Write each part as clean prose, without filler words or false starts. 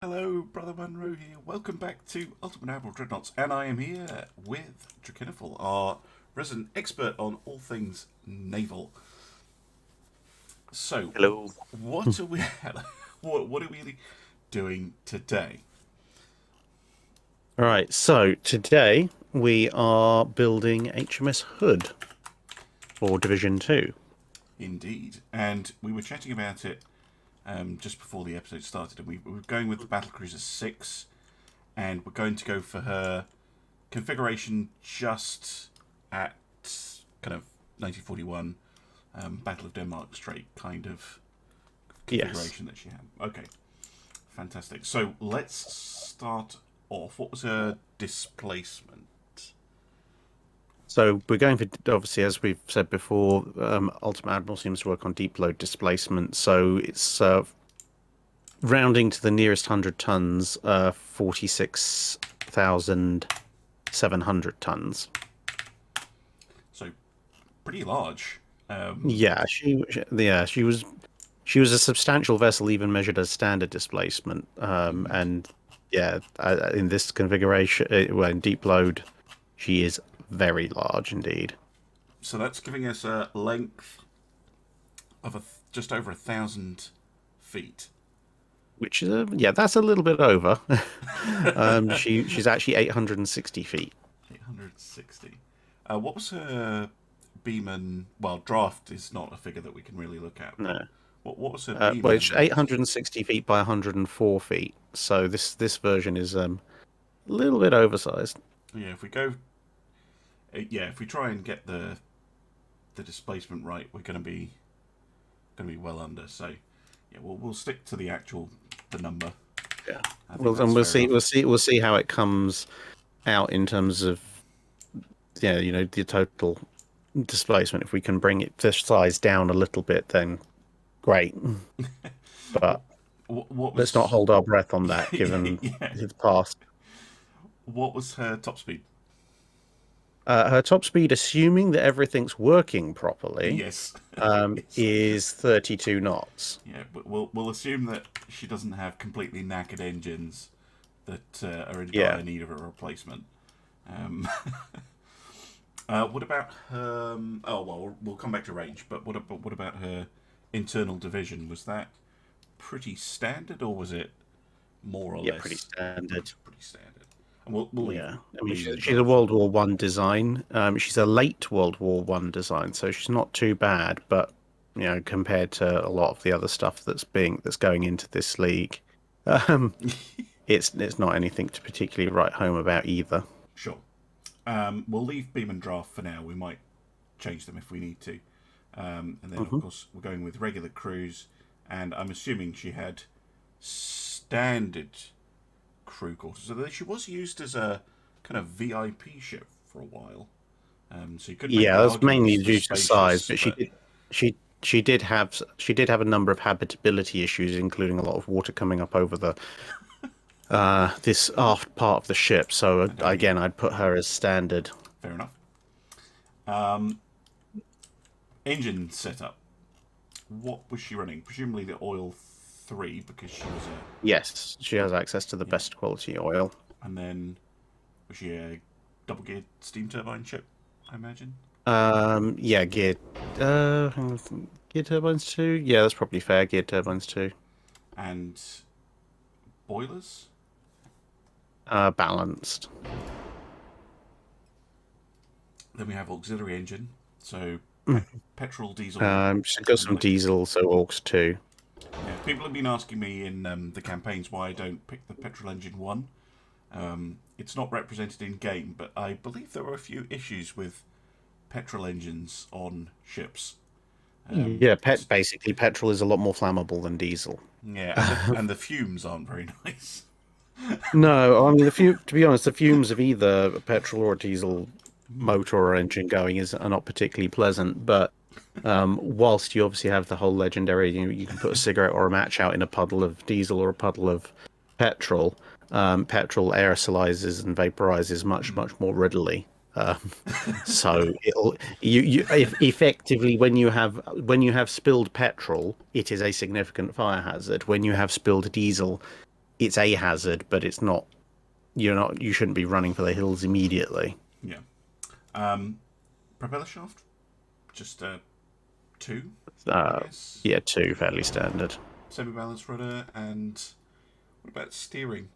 Hello, Brother Munro here. Welcome back to Ultimate Admiral Dreadnoughts, and I am here with Drachinifel, our resident expert on all things naval. So, Hello. what are we what are we doing today? All right, so today we are building HMS Hood for Division 2. Indeed, and we were chatting about it just before the episode started, and we were going with the battlecruiser 6, and we're going to go for her configuration just at kind of 1941 Battle of Denmark Strait kind of configuration that she had. Okay, fantastic. So let's start off. What was her displacement? So we're going for, obviously, as we've said before, Ultimate Admiral seems to work on deep load displacement. So it's rounding to the nearest 100 tons, 46,700 tons. So pretty large. Yeah, she was a substantial vessel, even measured as standard displacement. And yeah, in this configuration, in deep load, she is very large indeed. So that's giving us a length of just over 1,000 feet. Which is that's a little bit over. She's actually 860 feet. 860. What was her beam? Well, draft is not a figure that we can really look at. No. What was her beam? Well, it's 860 feet by 104 feet. So this version is a little bit oversized. Yeah, if we go, if we try and get the displacement right, we're going to be well under. So yeah, we'll stick to the number. Yeah. We'll see how it comes out in terms of the total displacement. If we can bring it this size down a little bit, then great. But let's not hold our breath on that, given the past. What was her top speed? Her top speed, assuming that everything's working properly, yes, is 32 knots. Yeah, but we'll assume that she doesn't have completely knackered engines that are in dire need of a replacement. What about her? Oh well, we'll come back to range. But what about her internal division? Was that pretty standard, or was it more or less? Pretty standard. Pretty standard. And we'll I mean, she's a World War One design. She's a late World War One design, so she's not too bad. But compared to a lot of the other stuff that's going into this league, it's not anything to particularly write home about either. Sure. We'll leave beam and draft for now. We might change them if we need to. And then, of course, we're going with regular crews. And I'm assuming she had standard crew quarters. So she was used as a kind of VIP ship for a while. So you could make that was mainly due to size, but she did have a number of habitability issues, including a lot of water coming up over the this aft part of the ship. So again, I'd put her as standard. Fair enough. Engine setup. What was she running? Presumably the oil 3, because she was a... Yes, she has access to the best quality oil. And then was she a double geared steam turbine ship, I imagine? Geared turbines too. Yeah, that's probably fair. Geared turbines too. And boilers? Balanced. Then we have auxiliary engine. So petrol, diesel. She's got some diesel, so AUX too. Yeah, people have been asking me in the campaigns why I don't pick the petrol engine 1. It's not represented in game, but I believe there were a few issues with petrol engines on ships. Basically, petrol is a lot more flammable than diesel. Yeah, and the fumes aren't very nice. No, I mean, to be honest, the fumes of either a petrol or a diesel motor or engine going are not particularly pleasant, but whilst you obviously have the whole legendary, you can put a cigarette or a match out in a puddle of diesel or a puddle of petrol. Petrol aerosolizes and vaporizes much more readily. So effectively, when you have spilled petrol, it is a significant fire hazard. When you have spilled diesel, it's a hazard, but it's not. You shouldn't be running for the hills immediately. Yeah. Propeller shaft, just 2. I guess. Yeah, 2, fairly standard. Semi-balanced rudder, and what about steering?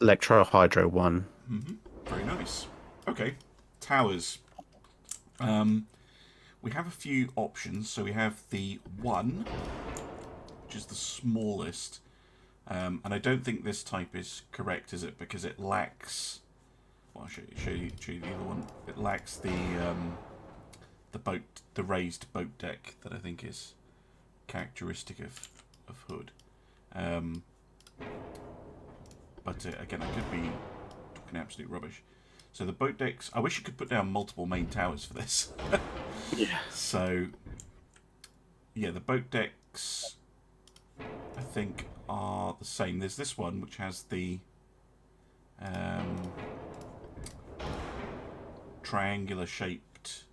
Electro Hydro 1. Very nice. Okay, towers. We have a few options. So we have the 1, which is the smallest, and I don't think this type is correct, is it? Because it lacks. Well, I'll show you the other one. It lacks the raised boat deck that I think is characteristic of Hood. But again, I could be talking absolute rubbish. So the boat decks, I wish you could put down multiple main towers for this. Yeah. So, yeah, the boat decks, I think, are the same. There's this one, which has the triangular shaped.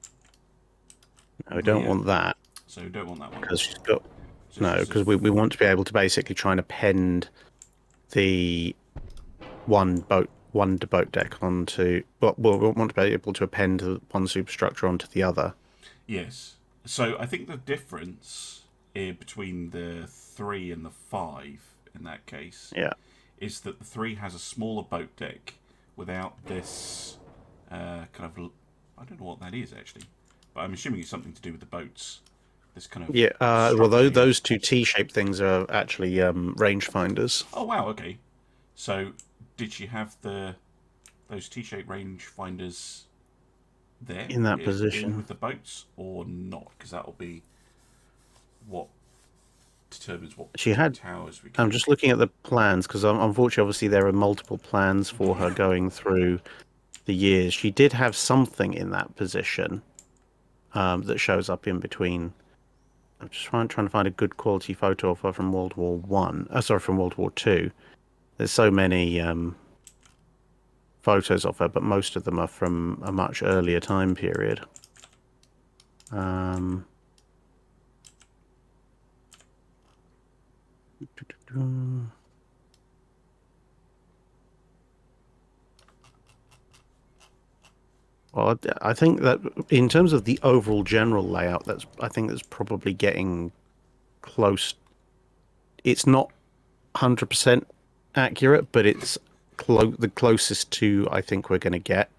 No, we don't want that. So we don't want that one. Because she's got... So No, because we want to be able to basically try and append the one boat deck onto. Well, we want to be able to append one superstructure onto the other. Yes. So I think the difference between the 3 and the 5 in that case, is that the 3 has a smaller boat deck without this kind of. I don't know what that is actually, but I'm assuming it's something to do with the boats. This kind of well, those 2 T-shaped things are actually rangefinders. Oh wow, okay. So did she have those T-shaped rangefinders there in that position with the boats, or not? Because that'll be what determines what she had. Towers we can. I'm just looking at the plans because unfortunately, obviously, there are multiple plans for her going through the years. She did have something in that position that shows up in between. I'm just trying to find a good quality photo of her from World War One. From World War Two. There's so many photos of her, but most of them are from a much earlier time period. Well, I think that in terms of the overall general layout, I think that's probably getting close. It's not 100% accurate, but it's the closest to I think we're going to get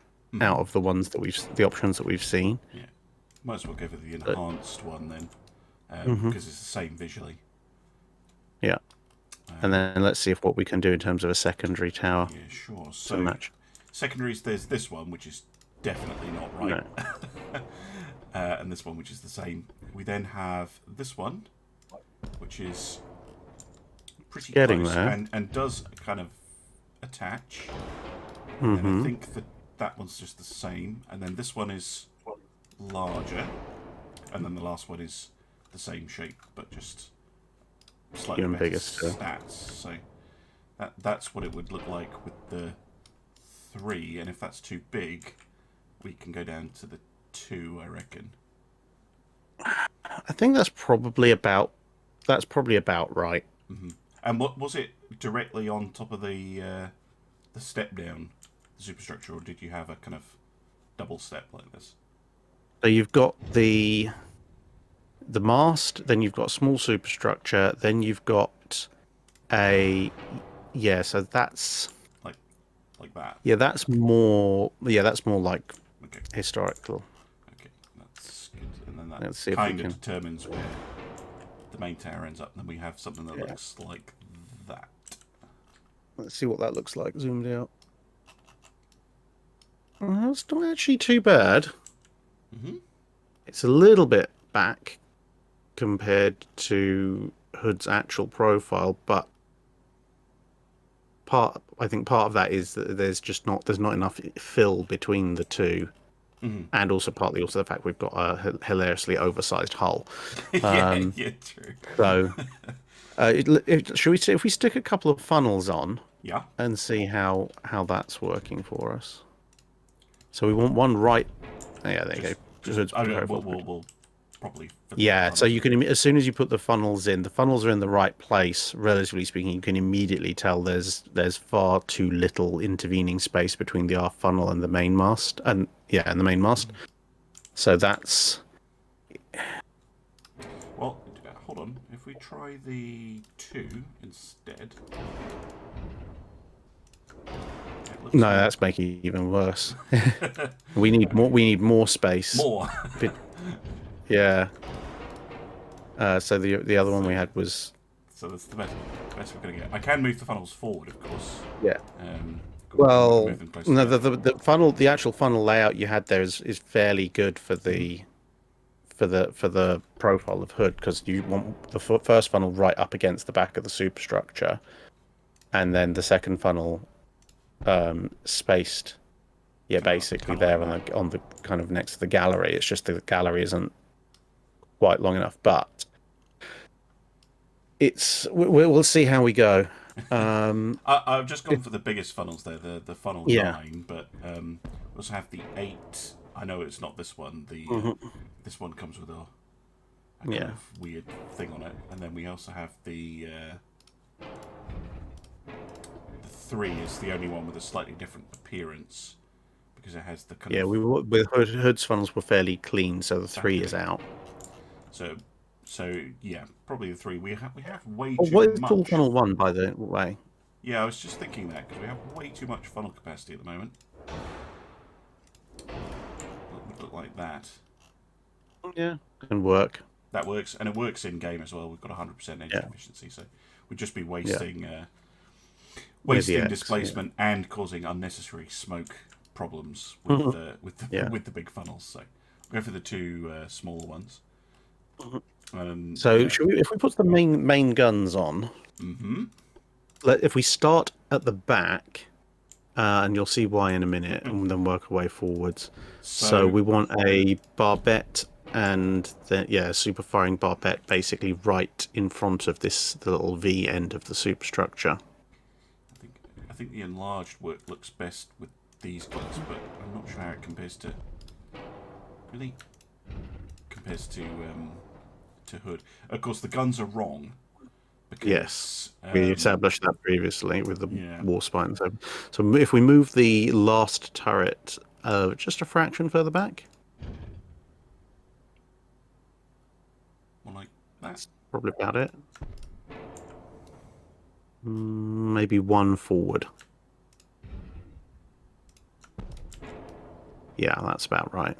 out of the options that we've seen. Yeah, might as well go for the enhanced one then, because it's the same visually. Yeah, and then let's see what we can do in terms of a secondary tower. Yeah, sure. So match. Secondaries, there's this one which is definitely not right, No. And this one which is the same. We then have this one, which is pretty getting close there, and does kind of attach. And I think that one's just the same, and then this one is larger, and then the last one is the same shape but just slightly even better bigger still. stats. So that's what it would look like with the 3, and if that's too big, we can go down to the 2, I reckon. I think that's probably about right. And what was it directly on top of the step down, the superstructure, or did you have a kind of double step like this? So you've got the mast, then you've got a small superstructure, then you've got so that's like that. Yeah, that's more like historical. Okay, that's good. And then that Let's see if kind we of can... determines where the main tower ends up. And then we have something that looks like that. Let's see what that looks like zoomed out. It's not actually too bad. It's a little bit back compared to Hood's actual profile, but I think part of that is that there's not enough fill between the two, and also partly the fact we've got a hilariously oversized hull. Yeah, true. So, should we see if we stick a couple of funnels on? Yeah. And see how that's working for us. So we want one right. Yeah, there you go. We'll probably. For Yeah, so you can, as soon as you put the funnels in, the funnels are in the right place, relatively speaking, you can immediately tell there's far too little intervening space between the aft funnel and the main mast, and the main mast. So that's... Well, hold on. If we try the 2 instead... No, that's making it even worse. We need more. We need more space. More. Yeah. So the other one we had was. So that's the best we're gonna get. I can move the funnels forward, of course. Yeah. Well, no, the funnel, the actual funnel layout you had there is fairly good for the profile of Hood, because you want the first funnel right up against the back of the superstructure, and then the second funnel spaced, basically there on the kind of next to the gallery. It's just the gallery isn't quite long enough, but we'll see how we go. I've just gone for the biggest funnels there, the funnel 9, but we also have the 8. I know it's not this one. This one comes with a kind of weird thing on it, and then we also have the 3 is the only one with a slightly different appearance because it has the kind of... with Hood's funnels were fairly clean, so the 3 is out. So yeah, probably the 3. We have way too much. What is full funnel 1, by the way? Yeah, I was just thinking that because we have way too much funnel capacity at the moment. It would look like that. Yeah, can work. That works, and it works in game as well. We've got 100% engine efficiency, so we'd just be wasting wasting displacement and causing unnecessary smoke problems with the big funnels. So we'll go for the 2 smaller ones. So if we put the main guns on, if we start at the back, and you'll see why in a minute, and then work our way forwards. So we want a barbette and then super firing barbette basically right in front of the little V end of the superstructure. I think the enlarged work looks best with these guns, but I'm not sure how it compares to Hood. Of course, the guns are wrong. Because, we established that previously with the war spine. So if we move the last turret just a fraction further back, well, like that's probably about it. Maybe 1 forward. Yeah, that's about right.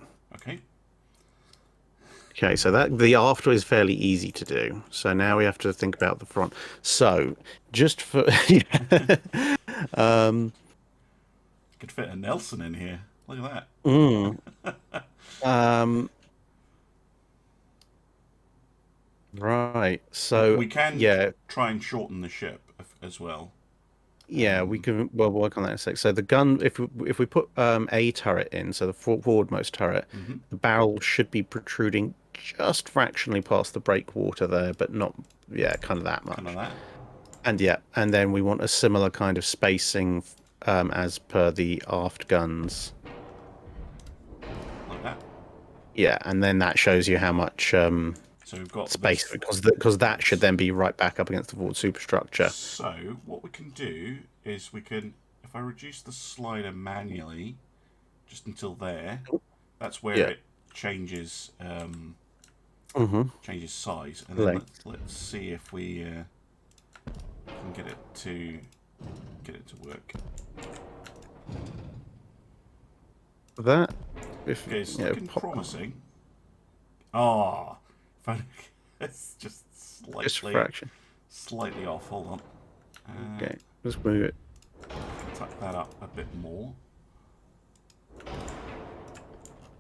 Okay, so the after is fairly easy to do. So now we have to think about the front. So just for could fit a Nelson in here. Look at that. Right. So we can try and shorten the ship as well. Yeah, we can work on that in a sec. So the gun, if we put a turret in, so the forwardmost turret, the barrel should be protruding just fractionally past the breakwater there, but not kind of that much. Kind of that. And then we want a similar kind of spacing as per the aft guns. Like that. Yeah, and then that shows you how much so we've got space because that should then be right back up against the forward superstructure. So what we can do is if I reduce the slider manually just until there, that's where it changes changes size, and then let's see if we can get it to work. That it's looking promising. It's just slightly off. Hold on. Okay, let's move it. Tuck that up a bit more.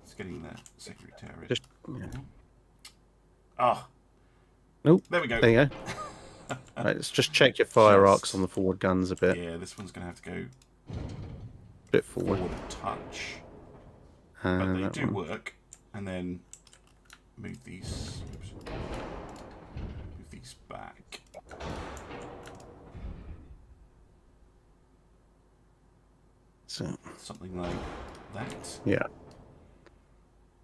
It's getting the secretary. Nope. There we go. There you go. Right, let's just check your fire arcs on the forward guns a bit. Yeah, this one's going to have to go a bit forward a touch. But they do work. And then move these back. So something like that. Yeah.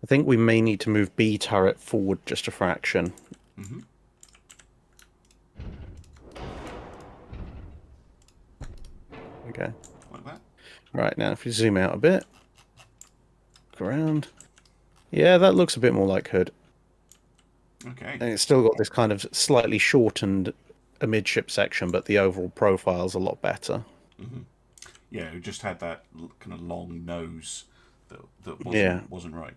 I think we may need to move B turret forward just a fraction. Mm-hmm. Okay. Like that. Right, now if we zoom out a bit. Look around. Yeah, that looks a bit more like Hood. Okay. And it's still got this kind of slightly shortened midship section, but the overall profile's a lot better. Mm-hmm. Yeah, it just had that kind of long nose that wasn't right.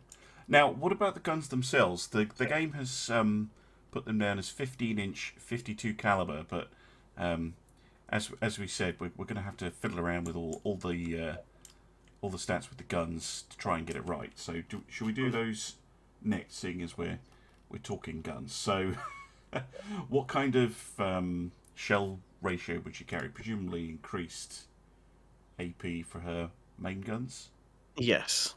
Now, what about the guns themselves? The game has put them down as 15-inch, 52 caliber, but as we said, we're going to have to fiddle around with all the stats with the guns to try and get it right. So, should we do those next, seeing as we're talking guns? So, what kind of shell ratio would she carry? Presumably increased AP for her main guns. Yes.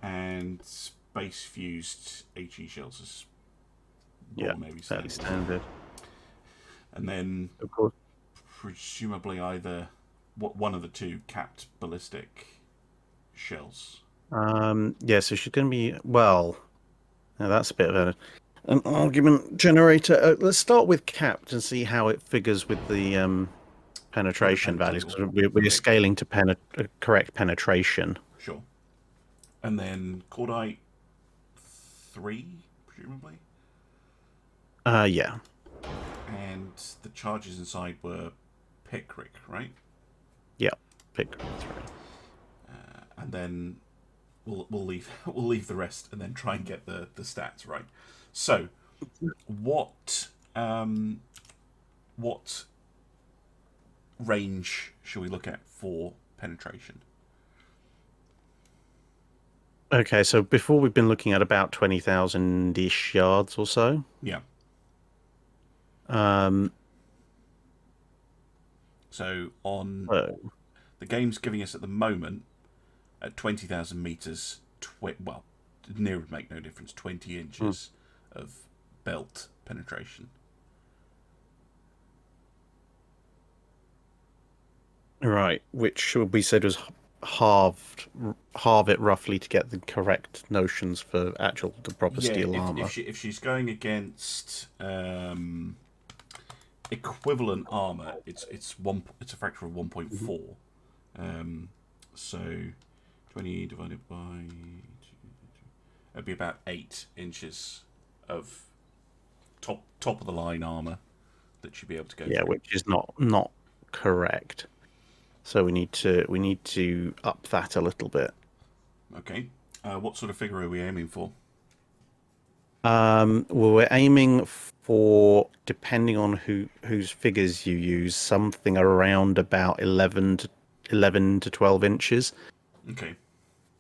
And space fused HE shells is maybe fairly standard. And then, of course, presumably either one of the two capped ballistic shells. Yeah, so she's going to be, well, now that's a bit of an argument generator. Let's start with capped and see how it figures with the penetration values, because we're scaling to correct penetration. Sure. And then Cordite 3, presumably? Yeah. And the charges inside were Pickrick, right? Yeah, Pickrick 3. And then we'll leave the rest and then try and get the stats right. So, what range should we look at for penetration? Okay, so before we've been looking at about 20,000-ish yards or so. Yeah. So on the game's giving us at the moment at 20,000 meters, near would make no difference. 20 inches of belt penetration. Right, which we said was halve it roughly to get the correct notions for the proper steel armor. If she's going against equivalent armor, it's a factor of 1.4. So 20 divided by 2, it'd be about 8 inches of top of the line armor that she'd be able to go. Yeah, which is not correct. So we need to up that a little bit. Okay. What sort of figure are we aiming for? Well, we're aiming for, depending on whose figures you use, something around about 11 to 12 inches. Okay.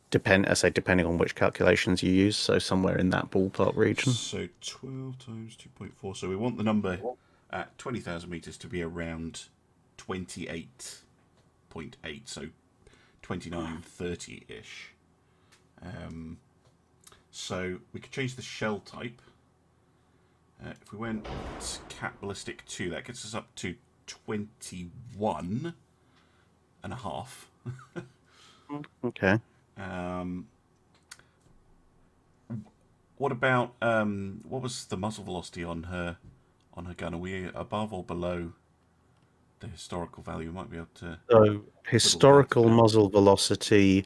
Depending on which calculations you use, so somewhere in that ballpark region. So 12 times 2.4. So we want the number at 20,000 meters to be around 28.8. So 29.30-ish. So we could change the shell type. If we went Cat Ballistic 2, that gets us up to 21 and a half. Okay. What about what was the muzzle velocity on her gun? Are we above or below the historical value? We might be able to. So historical muzzle velocity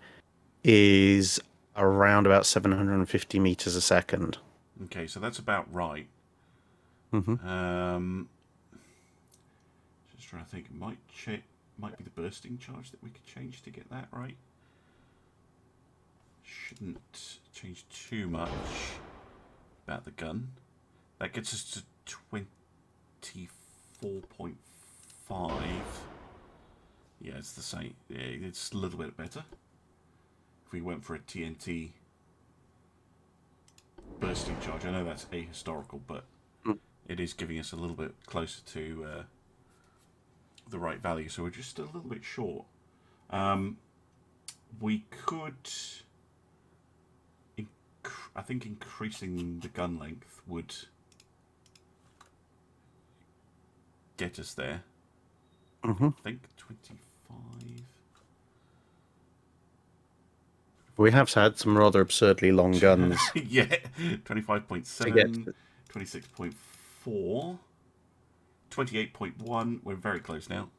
is around about 750 meters a second. Okay, so that's about right. Mm-hmm. Just trying to think. It might be the bursting charge that we could change to get that right. Shouldn't change too much about the gun. That gets us to 24.5. Yeah, it's the same. Yeah, it's a little bit better. If we went for a TNT bursting charge, I know that's ahistorical, but it is giving us a little bit closer to the right value. So we're just a little bit short. We could. I think increasing the gun length would get us there. I think 25. We have had some rather absurdly long guns. Yeah, To 25.7, 26.4, 28.1. We're very close now.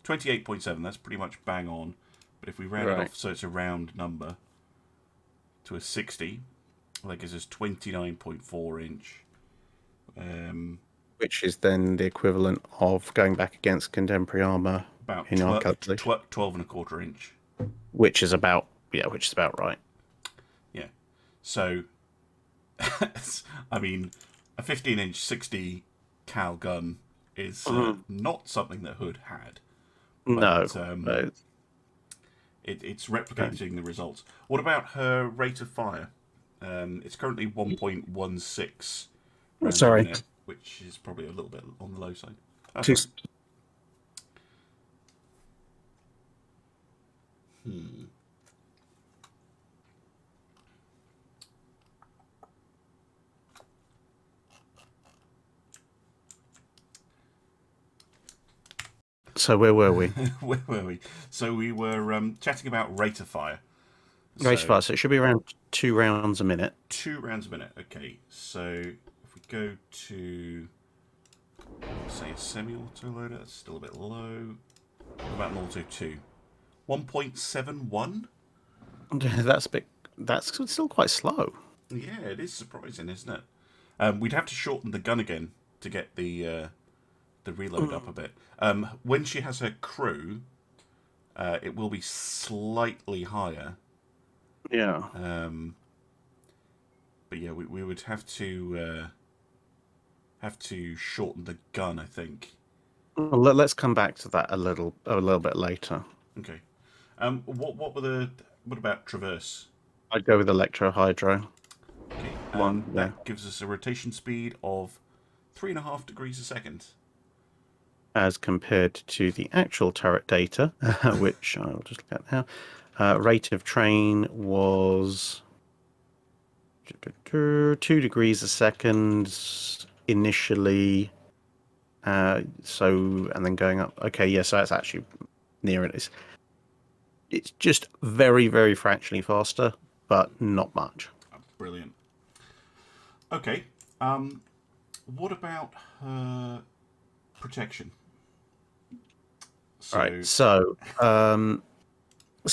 28.7, that's pretty much bang on. But if we round it off, so it's a round number, to a 60, that gives us 29.4 inch. Which is then the equivalent of going back against contemporary armour About in our country. 12.25 inch. Which is about right. Yeah. So, I mean, a 15-inch 60 cal gun is not something that Hood had. But, No. It's replicating the results. What about her rate of fire? It's currently 1.16 rounds a minute, which is probably a little bit on the low side. So where were we? Where were we? So we were chatting about rate of fire. Rate of fire, so it should be around 2 rounds a minute. 2 rounds a minute, okay. So if we go to, say, a semi-auto loader, that's still a bit low. What about an auto 2? 1.71? That's still quite slow. Yeah, it is surprising, isn't it? We'd have to shorten the gun again to get the reload up a bit. When she has her crew, it will be slightly higher. Yeah. But yeah, we would have to shorten the gun, I think. Well, let's come back to that a little bit later. Okay. What about traverse? I'd go with electro hydro. Okay. That gives us a rotation speed of 3.5 degrees a second. As compared to the actual turret data, which I'll just look at now. Rate of train was 2 degrees a second initially. And then going up. Okay, yeah, so that's actually near it. It's just very, very fractionally faster, but not much. Brilliant. Okay. What about her protection? Right. So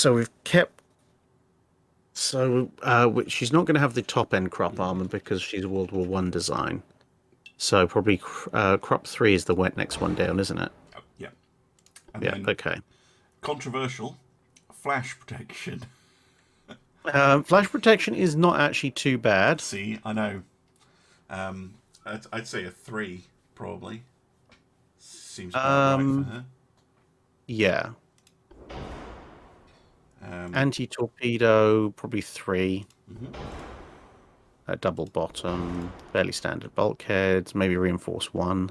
we've kept. She's not going to have the top end crop armor because she's a World War I design. So probably crop 3 is the next one down, isn't it? Yeah. Okay. Controversial. Flash protection. Flash protection is not actually too bad. See, I know. I'd say a 3 probably. Seems about right for her. Yeah. Anti-torpedo, probably 3. A double bottom, fairly standard bulkheads, maybe reinforce 1.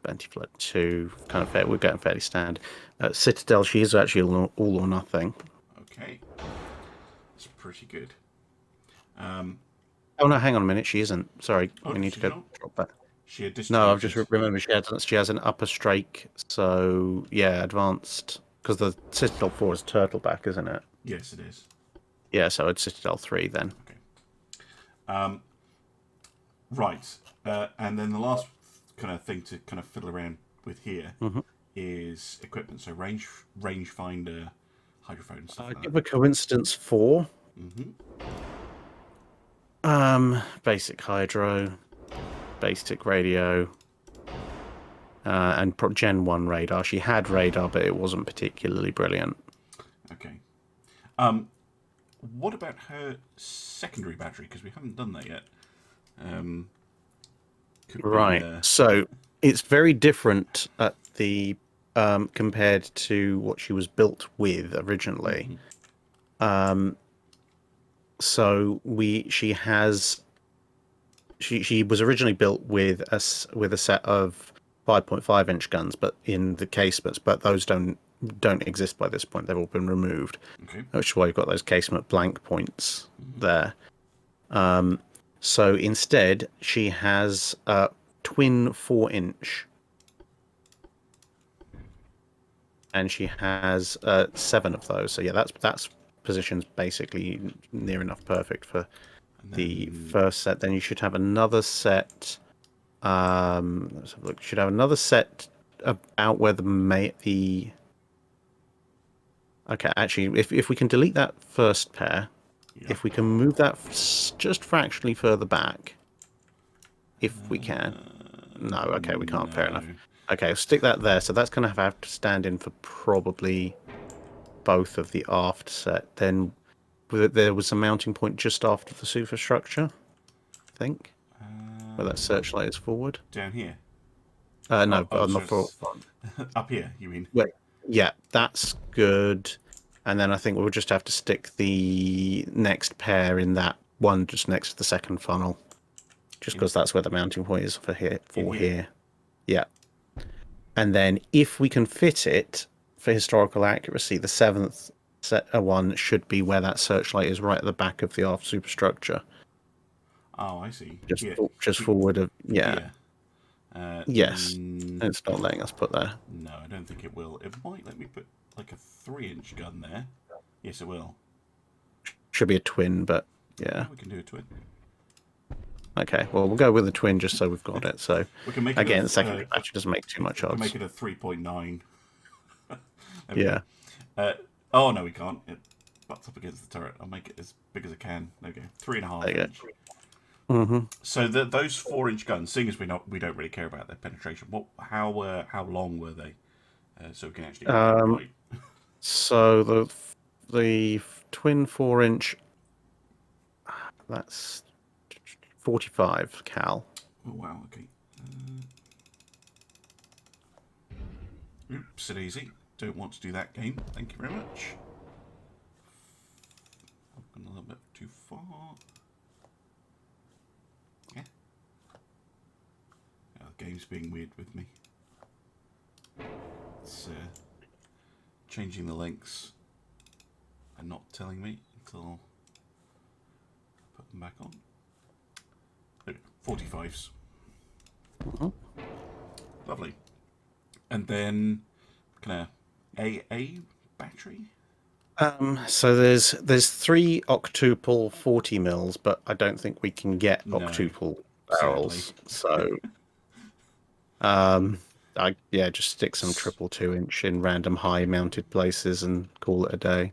Anti-flood 2, kind of fair. We're going fairly standard. Citadel, she is actually all or nothing. Okay. That's pretty good. Oh no, hang on a minute, she isn't. Sorry, we need to go drop that. No, I've just remembered she has an upper strake, so yeah, advanced, because the Citadel 4 is turtleback, isn't it? Yes, it is. Yeah, so it's Citadel 3 then. Okay. Right, and then the last kind of thing to kind of fiddle around with here is equipment. So rangefinder, hydrophone, stuff like that. Give a coincidence 4. Basic hydro, basic radio, and Gen 1 radar. She had radar, but it wasn't particularly brilliant. Okay. What about her secondary battery? Because we haven't done that yet. Right. So it's very different at the compared to what she was built with originally. So she was originally built with a set of 5.5 inch guns, but in the casements, but those don't exist by this point. They've all been removed. Okay. Which is why you've got those casement blank points there. So instead, she has twin 4 inch and she has 7 of those. So yeah, that's position's basically near enough perfect for the first set. Then you should have another set. Let's have a look. You should have another set about where the. Okay, actually, if we can delete that first pair, if we can move that just fractionally further back, if we can. No, okay, we can't. Fair enough. Okay, I'll stick that there. So that's going to have to stand in for probably both of the aft set. Then there was a mounting point just after the superstructure, I think, where that searchlight is forward. Down here? No, on the front. Up here, you mean? Wait, yeah, that's good. And then I think we'll just have to stick the next pair in that one just next to the second funnel, just because that's where the mounting point is for here. Yeah. And then if we can fit it for historical accuracy, the 7th one should be where that searchlight is, right at the back of the aft superstructure. Oh, I see. Just forward of yes. It's not letting us put there. No, I don't think it will. It might let me put like a 3-inch gun there. Yes, it will. Should be a twin, but yeah. We can do a twin. Okay, well, we'll go with a twin just so we've got it. So we can make again, the secondary batch doesn't make too much odds. Make it a 3.9. Yeah. Oh no, we can't. It butts up against the turret. I'll make it as big as I can. There we go. 3.5 inch. Mm-hmm. So those 4-inch guns, seeing as we don't really care about their penetration, how long were they? So we can actually right. So the twin 4-inch, that's 45 cal. Oh wow, okay. Oops, it easy. Don't want to do that game. Thank you very much. I've gone a little bit too far. Yeah. The game's being weird with me. It's changing the lengths and not telling me until I put them back on. 45s. Mm-hmm. Lovely. And then kind of AA battery. So there's 3 octuple 40 mils, but I don't think we can get octuple barrels. So just stick some 2.2-inch in random high mounted places and call it a day.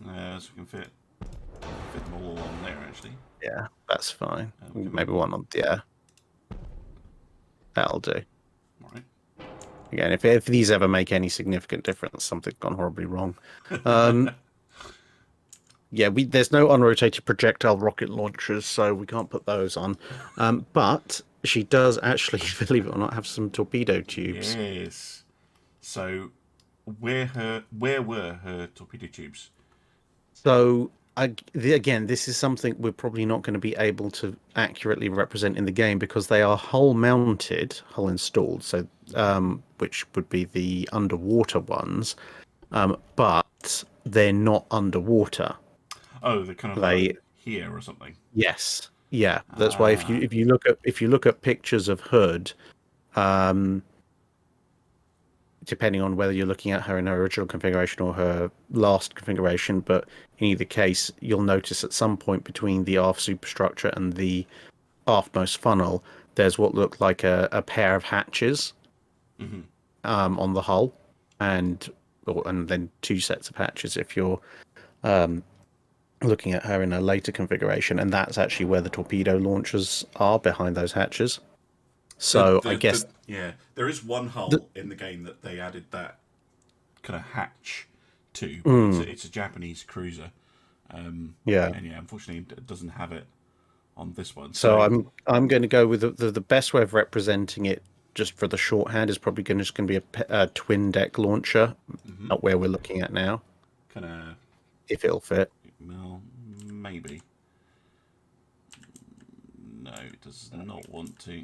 So we can fit them all on there actually. Yeah, that's fine. Maybe one on that'll do. All right. Again, if these ever make any significant difference, something's gone horribly wrong. There's no unrotated projectile rocket launchers, so we can't put those on. But she does actually, believe it or not, have some torpedo tubes. Yes. So where were her torpedo tubes? So again, this is something we're probably not going to be able to accurately represent in the game because they are hull installed, so which would be the underwater ones, but they're not underwater. Oh, they're kind of like here or something. Yes, yeah. That's why if you look at pictures of Hood, depending on whether you're looking at her in her original configuration or her last configuration, but in either case, you'll notice at some point between the aft superstructure and the aftmost funnel, there's what looked like a pair of hatches on the hull, and then 2 sets of hatches if you're looking at her in a later configuration, and that's actually where the torpedo launchers are, behind those hatches. So I guess there is one hull in the game that they added that kind of hatch to. It's a Japanese cruiser. And unfortunately, it doesn't have it on this one. So I'm going to go with the best way of representing it, just for the shorthand, is probably going to be a twin deck launcher, not where we're looking at now. Kind of, if it'll fit. Well, maybe. No, it does not want to.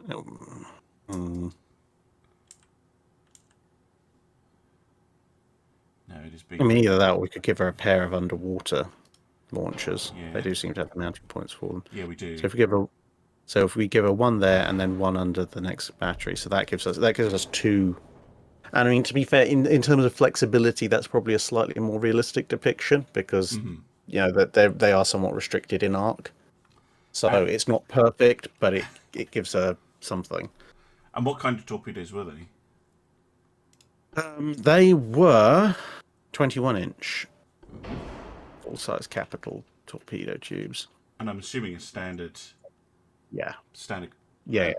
No, it is big. I mean, either that or we could give her a pair of underwater launchers. Yeah. They do seem to have the mounting points for them. Yeah, we do. So if we give her one there and then one under the next battery, so that gives us 2. And I mean, to be fair, in terms of flexibility, that's probably a slightly more realistic depiction because you know that they are somewhat restricted in arc. So it's not perfect, but it gives her something. And what kind of torpedoes were they? They were 21-inch full-size capital torpedo tubes. And I'm assuming a standard Yeah.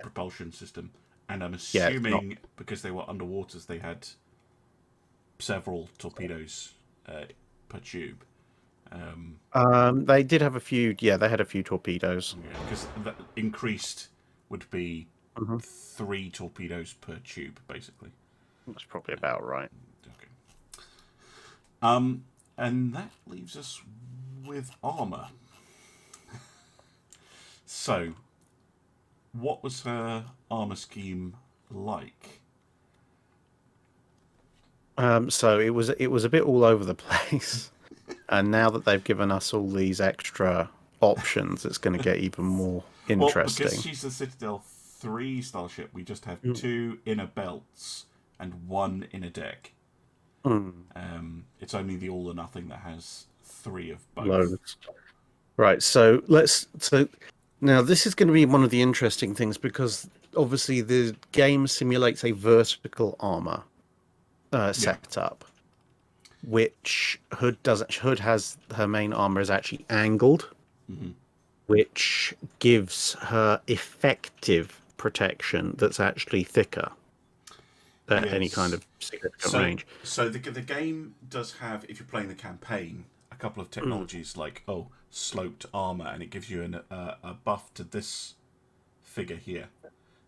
propulsion system. And I'm Yeah, assuming because they were underwaters, they had several torpedoes per tube. They did have a few. Yeah, they had a few torpedoes. Because increased would be 3 torpedoes per tube, basically. That's probably about right. Okay. And that leaves us with armor. So, what was her armor scheme like? So it was a bit all over the place, and now that they've given us all these extra options, it's going to get even more interesting. Well, because she's a Citadel 3 style ship, we just have 2 inner belts and 1 inner deck. It's only the All or Nothing that has 3 of both. Loads. Right. So now this is going to be one of the interesting things because obviously the game simulates a vertical armor setup, which Hood doesn't. Hood has her main armor is actually angled, which gives her effective protection that's actually thicker at any kind of significant range. So the game does have, if you're playing the campaign, a couple of technologies like sloped armor, and it gives you a buff to this figure here,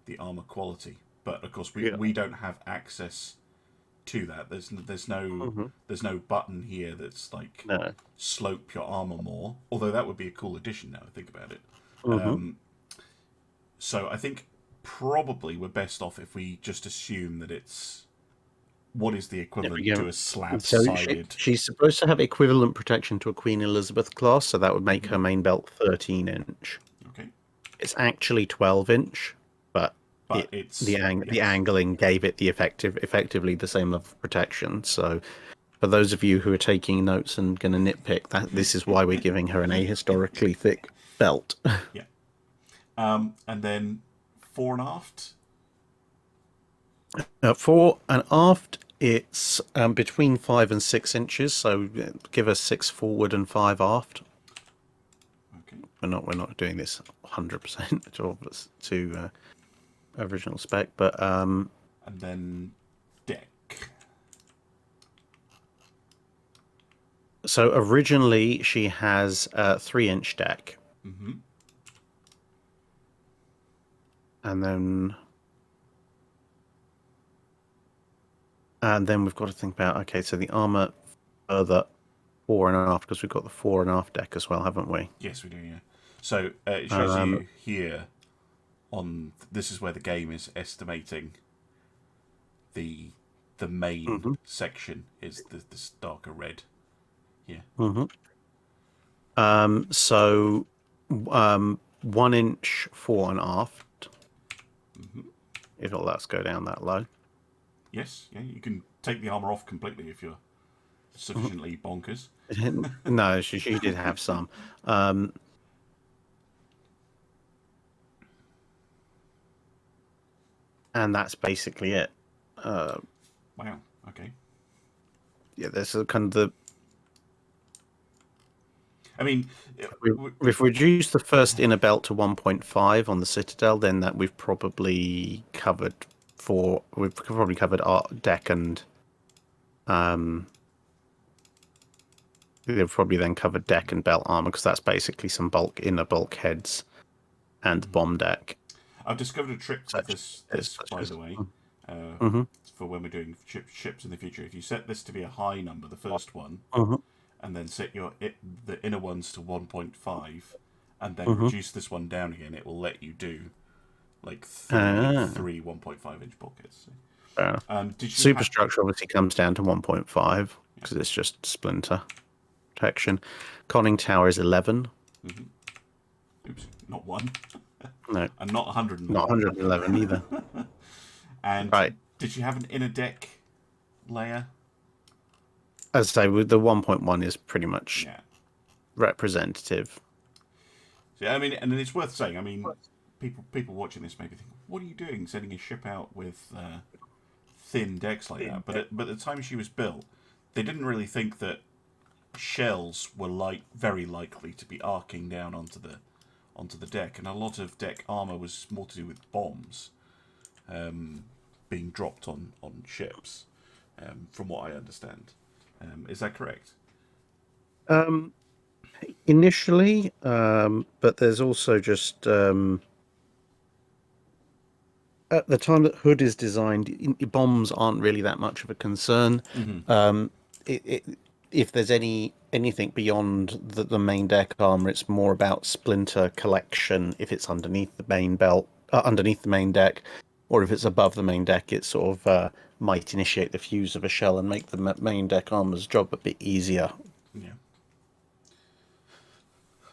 the armor quality. But of course, we don't have access to that. There's no button here that's like slope your armor more. Although that would be a cool addition now I think about it. So I think probably we're best off if we just assume that it's what is the equivalent to a slab-sided. She's supposed to have equivalent protection to a Queen Elizabeth class, so that would make her main belt 13-inch. Okay. It's actually 12-inch, but it's the angling gave it the effectively the same level of protection. So, for those of you who are taking notes and going to nitpick, this is why we're giving her an ahistorically thick belt. Yeah. And then fore and aft. Fore and aft, it's between 5 and 6 inches. So give us 6 forward and 5 aft. Okay. We're not doing this 100% to original spec, but and then deck. So originally she has a 3-inch deck, and then we've got to think about so the armor further fore and aft, because we've got the fore and aft deck as well, haven't we? Yes, we do. Yeah. So it shows you here. This is where the game is estimating the main section is this darker red here. So 1 inch fore and aft. If all that's go down that low. Yes, yeah, you can take the armor off completely if you're sufficiently bonkers. No, she did have some. And that's basically it. Wow. Okay. Yeah, there's a kind of the. I mean, we've reduced the first inner belt to 1.5 on the Citadel. Then that we've probably covered our deck and they've probably then covered deck and belt armor because that's basically some inner bulkheads and bomb deck. I've discovered a trick with this by the way, for when we're doing ships in the future. If you set this to be a high number, the first one, and then set the inner ones to 1.5, and then reduce this one down again, it will let you do like three 1.5-inch bulkheads. Superstructure obviously comes down to 1.5 because it's just splinter protection. Conning tower is 11. Oops, not 1. No. And not 111. Not 111 either. And did you have an inner deck layer? As I say, with the 1.1 is pretty much Yeah. representative. Yeah, I mean, and it's worth saying. I mean, people watching this maybe think, "What are you doing, sending a ship out with thin decks like that?" But at the time she was built, they didn't really think that shells were very likely to be arcing down onto the deck, and a lot of deck armor was more to do with bombs being dropped on ships, from what I understand. Is that correct? Initially, but there's also just at the time that Hood is designed, bombs aren't really that much of a concern. If there's anything beyond the main deck armor, it's more about splinter collection. If it's underneath the main underneath the main deck, or if it's above the main deck, it sort of might initiate the fuse of a shell and make the main deck armor's job a bit easier. Yeah.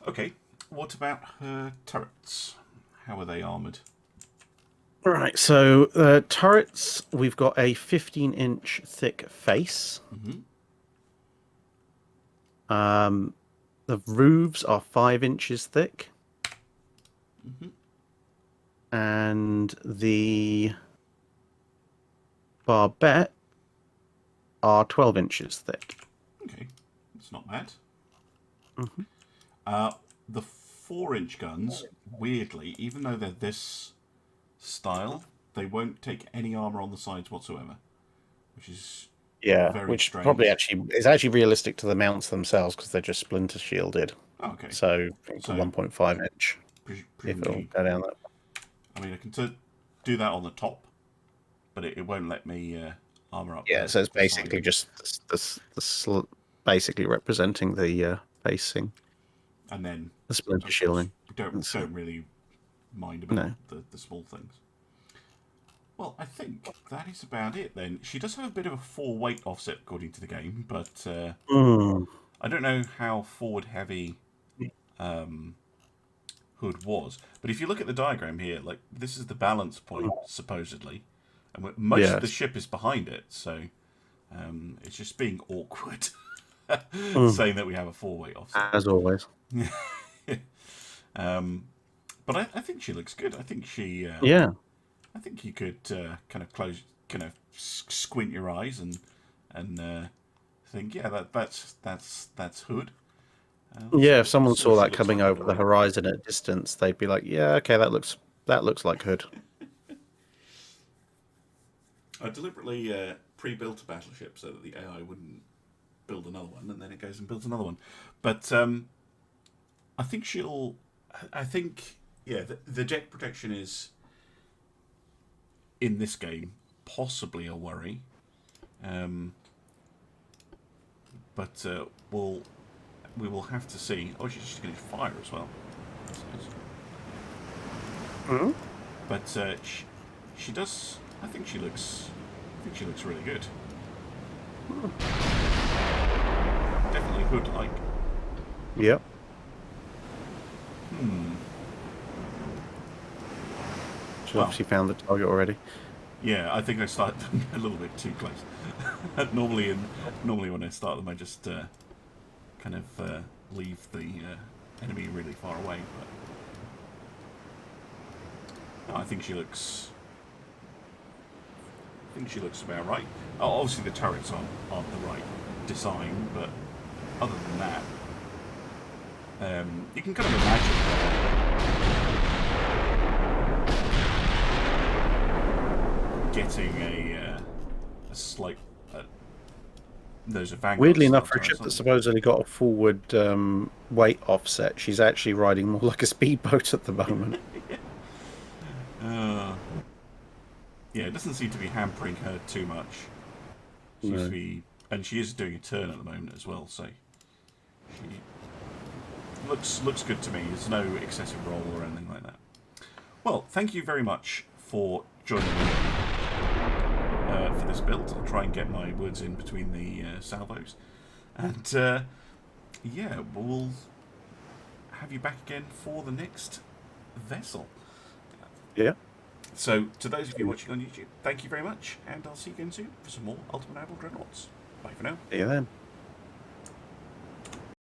Okay. What about her turrets? How are they armored? Right, so turrets, we've got a 15-inch thick face. The roofs are 5 inches thick. And the barbette are 12 inches thick. Okay, it's not bad. The 4-inch guns, weirdly, even though they're this style, they won't take any armor on the sides whatsoever, which is very which strange. probably is actually realistic to the mounts themselves because they're just splinter shielded. Oh, okay. So it's 1.5 inch. If it'll go down that. I mean, I can do that on the top, but it won't let me armor up. Yeah, so it's basically just basically representing the facing, and then the splinter shielding. We don't really mind about the small things. Well, I think that is about it then. She does have a bit of a 4-weight offset according to the game, but I don't know how forward heavy Hood was. But if you look at the diagram here, like this is the balance point supposedly, and most of the ship is behind it, so it's just being awkward saying that we have a 4-weight offset. As always. But I think she looks good. I think she. I think you could kind of squint your eyes and think, yeah, that's Hood. If someone saw that coming over the horizon at distance, they'd be like, yeah, okay, that looks like Hood. I deliberately pre-built a battleship so that the AI wouldn't build another one, and then it goes and builds another one. But I think the deck protection is, in this game, possibly a worry. But we will have to see. Oh, she's just going to fire as well. That's nice. But she does. I think she looks really good. Definitely Hood-like. Yep. She obviously found the target already. Yeah, I think I started them a little bit too close. normally when I start them, I just kind of leave the enemy really far away. But no, I think she looks about right. Oh, obviously the turrets aren't the right design, but other than that, you can kind of imagine getting a slight. There's a Vanguard. Weirdly enough, for a ship that supposedly got a forward weight offset, she's actually riding more like a speedboat at the moment. Yeah, it doesn't seem to be hampering her too much. Seems to be, and she is doing a turn at the moment as well, so she looks good to me. There's no excessive roll or anything like that. Well, thank you very much for joining me for this build. I'll try and get my words in between the salvos, and yeah, we'll have you back again for the next vessel. Yeah. So, to those of you watching on YouTube, thank you very much, and I'll see you again soon for some more Ultimate Admiral Dreadnoughts. Bye for now. See you then.